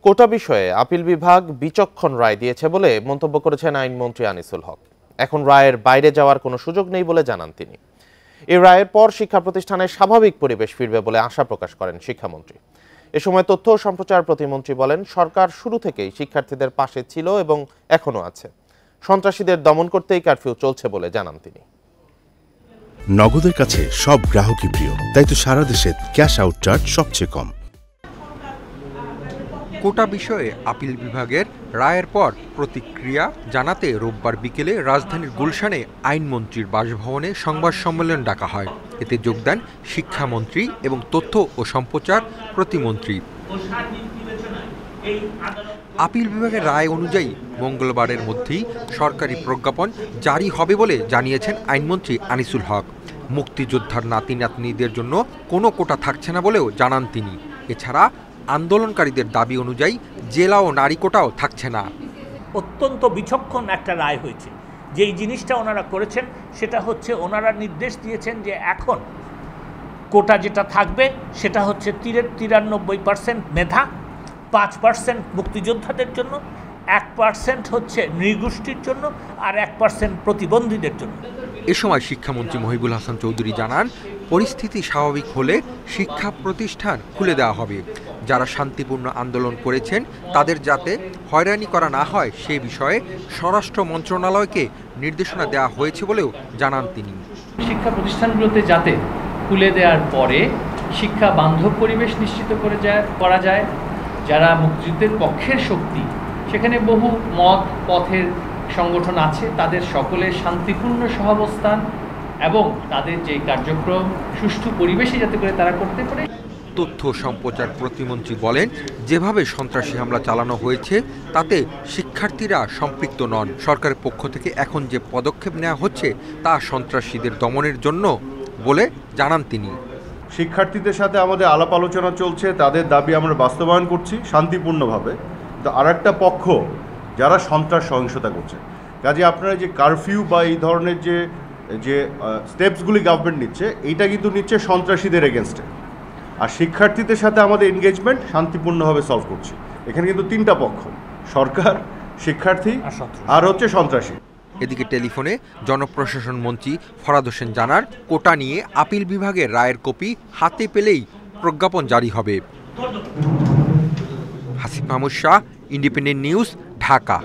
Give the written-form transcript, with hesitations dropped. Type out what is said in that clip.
কোটা বিষয়ে আপিল বিভাগ বিচক্ষণ রায় দিয়েছে বলে মন্তব্য করেছেন আইনমন্ত্রী আনিসুল হক। এখন রায়ের বাইরে যাওয়ার কোনো সুযোগ নেই বলে জানান তিনি। এই রায়ের পর শিক্ষা প্রতিষ্ঠানে স্বাভাবিক পরিবেশ ফিরবে বলে আশা প্রকাশ করেন শিক্ষামন্ত্রী। এ সময় তথ্য ও সম্প্রচার প্রতিমন্ত্রী বলেন, সরকার শুরু থেকেই শিক্ষার্থীদের পাশে ছিল এবং এখনো আছে। সন্ত্রাসীদের দমন করতেই কারফিউ চলছে বলে জানান তিনি। নগদের কাছে সব গ্রাহকই প্রিয়, তাই তো সারা দেশে ক্যাশ আউট চার্জ সবচেয়ে কম। কোটা বিষয়ে আপিল বিভাগের রায়ের পর প্রতিক্রিয়া জানাতে রোববার বিকেলে রাজধানীর গুলশানে আইনমন্ত্রীর বাসভবনে সংবাদ সম্মেলন ডাকা হয়। এতে যোগ দেন শিক্ষামন্ত্রী এবং তথ্য ও সম্প্রচার প্রতিমন্ত্রী। আপিল বিভাগের রায় অনুযায়ী মঙ্গলবারের মধ্যেই সরকারি প্রজ্ঞাপন জারি হবে বলে জানিয়েছেন আইনমন্ত্রী আনিসুল হক। মুক্তিযোদ্ধার নাতি নাতনিদের জন্য কোনো কোটা থাকছে না বলেও জানান তিনি। এছাড়া আন্দোলনকারীদের দাবি অনুযায়ী জেলা ও নারী কোটাও থাকছে না। অত্যন্ত বিচক্ষণ একটা রায় হয়েছে। যেই জিনিসটা ওনারা করেছেন সেটা হচ্ছে ওনারা নির্দেশ দিয়েছেন যে এখন কোটা যেটা থাকবে সেটা হচ্ছে 93% মেধা, 5% মুক্তিযোদ্ধাদের জন্য, 1% হচ্ছে নৃগোষ্ঠীর জন্য, আর 1% প্রতিবন্ধীদের জন্য। এ সময় শিক্ষামন্ত্রী মহিবুল হাসান চৌধুরী জানান, পরিস্থিতি স্বাভাবিক হলে শিক্ষা প্রতিষ্ঠান খুলে দেওয়া হবে। যারা শান্তিপূর্ণ আন্দোলন করেছেন তাদের যাতে হয়রানি করা না হয় সে বিষয়ে স্বরাষ্ট্র মন্ত্রণালয়কে নির্দেশনা দেওয়া হয়েছে বলেও জানান তিনি। শিক্ষা প্রতিষ্ঠানগুলোতে যাতে খুলে দেওয়ার পরে শিক্ষা বান্ধব পরিবেশ নিশ্চিত করা যায়। যারা মুক্তিযুদ্ধের পক্ষের শক্তি, সেখানে বহু মত পথের সংগঠন আছে, তাদের সকলের শান্তিপূর্ণ সহাবস্থান এবং তাদের যে কার্যক্রম সুষ্ঠু পরিবেশে যাতে করে তারা করতে পারে। তথ্য সম্প্রচার প্রতিমন্ত্রী বলেন, যেভাবে সন্ত্রাসী হামলা চালানো হয়েছে তাতে শিক্ষার্থীরা সম্পৃক্ত নন। সরকারের পক্ষ থেকে এখন যে পদক্ষেপ নেওয়া হচ্ছে তা সন্ত্রাসীদের দমনের জন্য বলে জানান তিনি। শিক্ষার্থীদের সাথে আমাদের আলাপ আলোচনা চলছে, তাদের দাবি আমরা বাস্তবায়ন করছি শান্তিপূর্ণভাবে। তো আরেকটা পক্ষ যারা সন্ত্রাস সহিংসতা করছে, কাজে আপনারা যে কারফিউ বা এই ধরনের যে স্টেপসগুলি গভর্নমেন্ট নিচ্ছে, এইটা কিন্তু নিচ্ছে সন্ত্রাসীদের এগেনস্টে। আর শিক্ষার্থীদের সাথে আমাদের এনগেজমেন্ট শান্তিপূর্ণভাবে সলভ করছি। এখানে কিন্তু তিনটা পক্ষ, সরকার, শিক্ষার্থী আর হচ্ছে সন্ত্রাসী। এদিকে টেলিফোনে জনপ্রশাসন মন্ত্রী ফরাদ হোসেন জানান, কোটা নিয়ে আপিল বিভাগের রায়ের কপি হাতে পেলেই প্রজ্ঞাপন জারি হবে। Hasif Mahmud Shah, independent news, Dhaka.